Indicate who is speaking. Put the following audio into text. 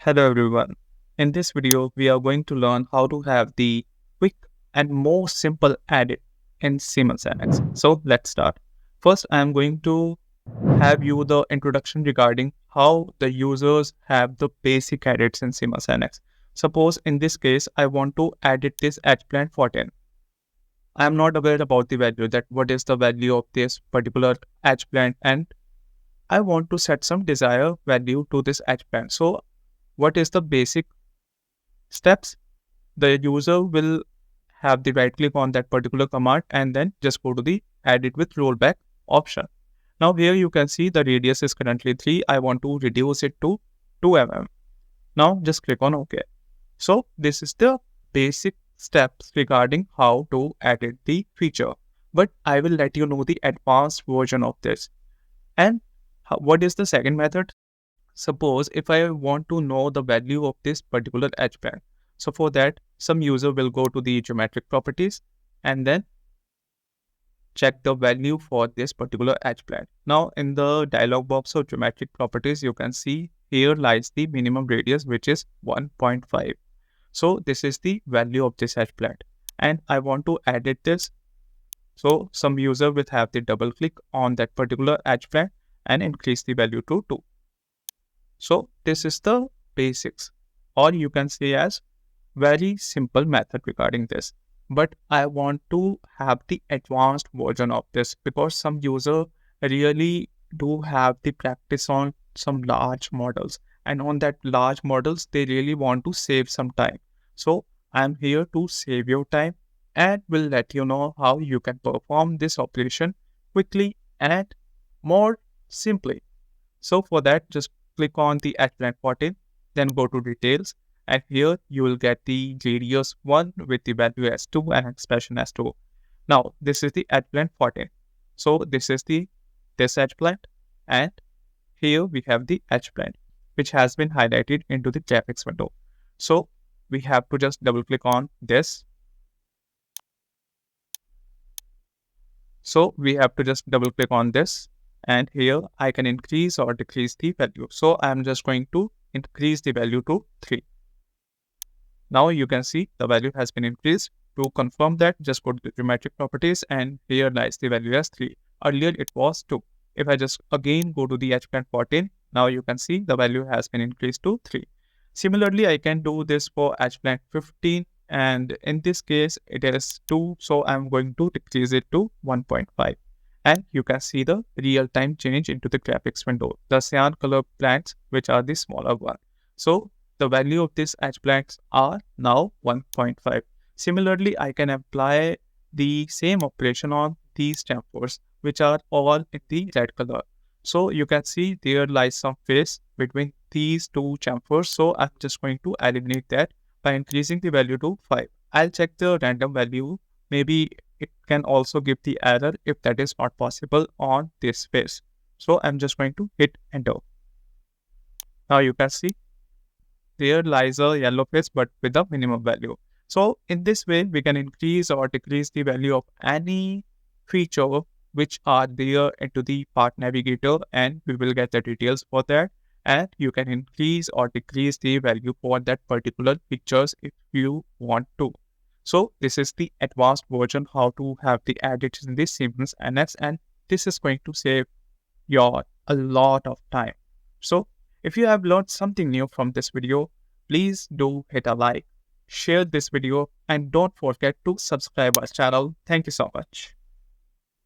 Speaker 1: Hello everyone. In this video, we are going to learn how to have the quick and more simple edit in Siemens NX. So let's start. First, I am going to have you the introduction regarding how the users have the basic edits in Siemens NX. Suppose in this case, I want to edit this edge plan 14. I am not aware about the value that what is the value of this particular edge plan, and I want to set some desired value to this edge plan. So what is the basic steps? The user will have the right click on that particular command and then just go to the edit with rollback option. Now here you can see the radius is currently 3. I want to reduce it to 2 mm. Now just click on OK. So this is the basic steps regarding how to edit the feature. But I will let you know the advanced version of this. And what is the second method? Suppose if I want to know the value of this particular edge plan. So for that, some user will go to the geometric properties and then check the value for this particular edge plan. Now in the dialog box of geometric properties, you can see here lies the minimum radius, which is 1.5. So this is the value of this edge plan. And I want to edit this. So some user will have the double click on that particular edge plan and increase the value to 2. So this is the basics, or you can say as very simple method regarding this. But I want to have the advanced version of this because some user really do have the practice on some large models, and on that large models, they really want to save some time. So I'm here to save your time and will let you know how you can perform this operation quickly and more simply. So for that, just click on the edge plan 14, then go to details, and here you will get the radius 1 with the value as 2 and expression as 2. Now this is the edge plan 14. So this is this edge plan, and here we have the edge plan which has been highlighted into the graphics window. So we have to just double click on this. So we have to just double click on this. And here I can increase or decrease the value. So I'm just going to increase the value to 3. Now you can see the value has been increased. To confirm that, just go to the geometric properties and here lies the value as 3. Earlier it was 2. If I just again go to the edge plan 14, now you can see the value has been increased to 3. Similarly, I can do this for edge plan 15, and in this case it is 2. So I'm going to decrease it to 1.5. And you can see the real-time change into the graphics window. The cyan color blanks, which are the smaller one. So the value of these edge blanks are now 1.5. Similarly, I can apply the same operation on these chamfers, which are all in the red color. So you can see there lies some phase between these two chamfers. So I'm just going to eliminate that by increasing the value to 5. I'll check the random value. Maybe it can also give the error if that is not possible on this phase. So I'm just going to hit enter. Now you can see there lies a yellow phase but with a minimum value. So in this way, we can increase or decrease the value of any feature which are there into the part navigator, and we will get the details for that. And you can increase or decrease the value for that particular pictures if you want to. So this is the advanced version how to have the edits in this Siemens NX, and this is going to save your a lot of time. So if you have learned something new from this video, please do hit a like, share this video, and don't forget to subscribe our channel. Thank you so much.